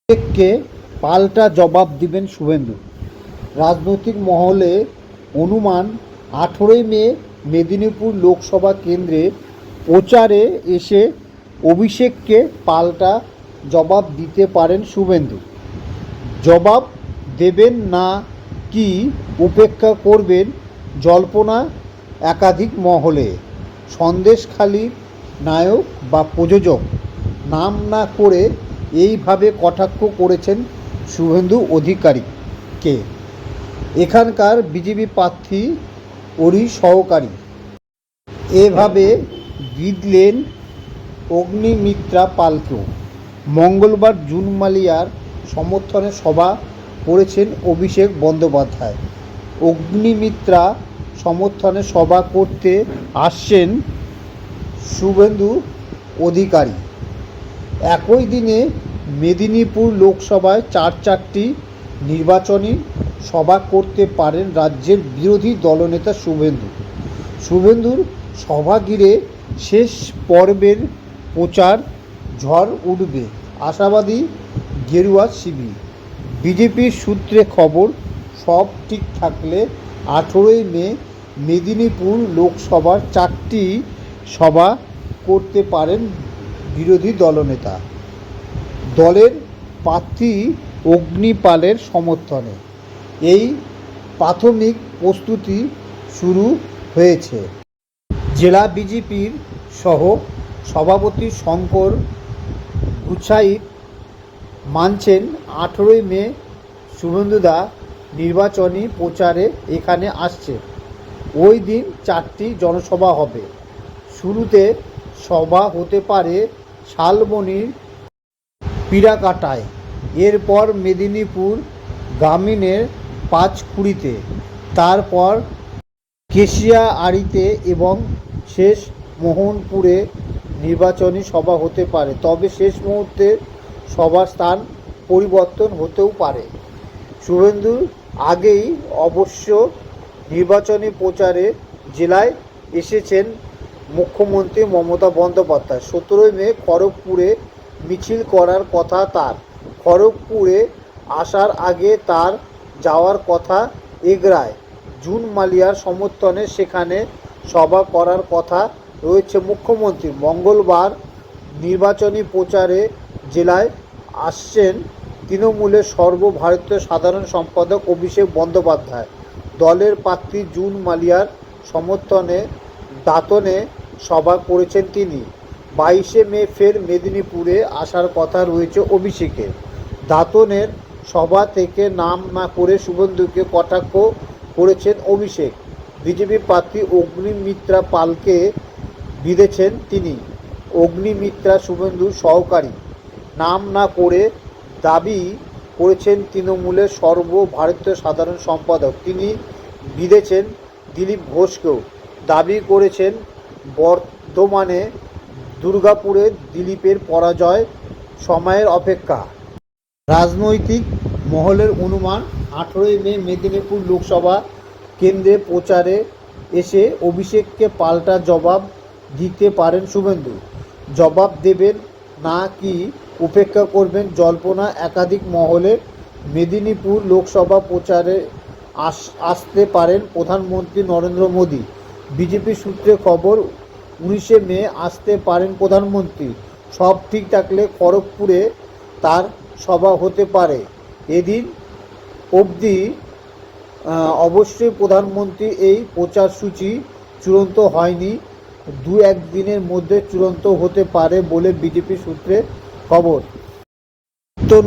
কে পাল্টা জবাব দিবেন শুভেন্দু। রাজনৈতিক মহলে অনুমান 18ই মে মেদিনীপুর লোকসভা কেন্দ্রে প্রচারে এসে অভিষেককে পাল্টা জবাব দিতে পারেন শুভেন্দু। জবাব দেবেন না কি উপেক্ষা করবেন জল্পনা একাধিক মহলে। সন্দেশখালির নায়ক বা প্রযোজক নাম না করে এইভাবে কটাক্ষ করেছেন শুভেন্দু অধিকারীকে এখানকার বিজেপি প্রার্থী ওরই সহকারী। এভাবে বিঁধলেন অগ্নিমিত্রা পালকেও। মঙ্গলবার জুন মালিয়ার সমর্থনে সভা করেছেন অভিষেক বন্দ্যোপাধ্যায়। অগ্নিমিত্রা সমর্থনে সভা করতে আসছেন শুভেন্দু অধিকারী। একই দিনে মেদিনীপুর লোকসভায় চারটি নির্বাচনী সভা করতে পারেন রাজ্যের বিরোধী দলনেতা শুভেন্দুর সভা ঘিরে শেষ পর্বের প্রচার ঝড় উঠবে আশাবাদী গেরুয়া শিবির। বিজেপির সূত্রে খবর, সব ঠিক থাকলে 18ই মে মেদিনীপুর লোকসভার 4টি সভা করতে পারেন বিরোধী দলনেতা। দলের প্রার্থী অগ্নিপালের সমর্থনে এই প্রাথমিক প্রস্তুতি শুরু হয়েছে। জেলা বিজেপির সহ সভাপতি শঙ্কর গুচ্ছাইত মানছেন 18ই মে শুভেন্দুদা নির্বাচনী প্রচারে এখানে আসছে। ওই দিন 4টি জনসভা হবে। শুরুতে সভা হতে পারে শালবনির পিরাকাটায়, এরপর মেদিনীপুর গ্রামীণের পাঁচকুড়িতে, তারপর কেশিয়াড়িতে এবং শেষ মোহনপুরে নির্বাচনী সভা হতে পারে। তবে শেষ মুহূর্তে সভার স্থান পরিবর্তন হতেও পারে। শুভেন্দুর আগেই অবশ্য নির্বাচনী প্রচারে জেলায় এসেছেন মুখ্যমন্ত্রী মমতা বন্দ্যোপাধ্যায়। 17ই মে খড়গপুরে মিছিল করার কথা তার। খড়গপুরে আসার আগে তার যাওয়ার কথা এগরায়। জুন মালিয়ার সমর্থনে সেখানে সভা করার কথা রয়েছে মুখ্যমন্ত্রী। মঙ্গলবার নির্বাচনী প্রচারে জেলায় আসছেন তৃণমূলের সর্বভারতীয় সাধারণ সম্পাদক অভিষেক বন্দ্যোপাধ্যায়। দলের প্রার্থী জুন মালিয়ার সমর্থনে দাঁতনে সভা করেছেন তিনি। 22শে মে ফের মেদিনীপুরে আসার কথা রয়েছে অভিষেকের। দাঁতনের সভা থেকে নাম না করে শুভেন্দুকে কটাক্ষ করেছেন অভিষেক। বিজেপি প্রার্থী অগ্নিমিত্রা পালকে বিঁধেছেন তিনি। অগ্নিমিত্রা শুভেন্দুর সহকারী নাম না করে দাবি করেছেন তৃণমূলের সর্বভারতীয় সাধারণ সম্পাদক। তিনি বিঁধেছেন দিলীপ ঘোষকেও। দাবি করেছেন বর্ধমানে দুর্গাপুরে দিলীপের পরাজয় সময়ের অপেক্ষা। রাজনৈতিক মহলের অনুমান 18ই মে মেদিনীপুর লোকসভা কেন্দ্রে প্রচারে এসে অভিষেককে পাল্টা জবাব দিতে পারেন শুভেন্দু। জবাব দেবেন না কি উপেক্ষা করবেন জল্পনা একাধিক মহলে। মেদিনীপুর লোকসভা প্রচারে আসতে পারেন প্রধানমন্ত্রী নরেন্দ্র মোদী। বিজেপি সূত্রে খবর, 19শে মে আসতে পারেন প্রধানমন্ত্রী। সব ঠিক থাকলে খড়গপুরে তার সভা হতে পারে। এদিন অবধি অবশ্যই প্রধানমন্ত্রী এই প্রচারসূচি চূড়ান্ত হয়নি। 2-1 দিনের মধ্যে চূড়ান্ত হতে পারে বলে বিজেপি সূত্রে খবর।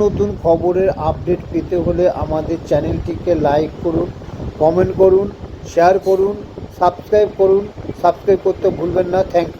নতুন খবরের আপডেট পেতে হলে আমাদের চ্যানেলটিকে লাইক করুন, কমেন্ট করুন, শেয়ার করুন, সাবস্ক্রাইব করুন। সাবস্ক্রাইব করতে ভুলবেন না। Thank you.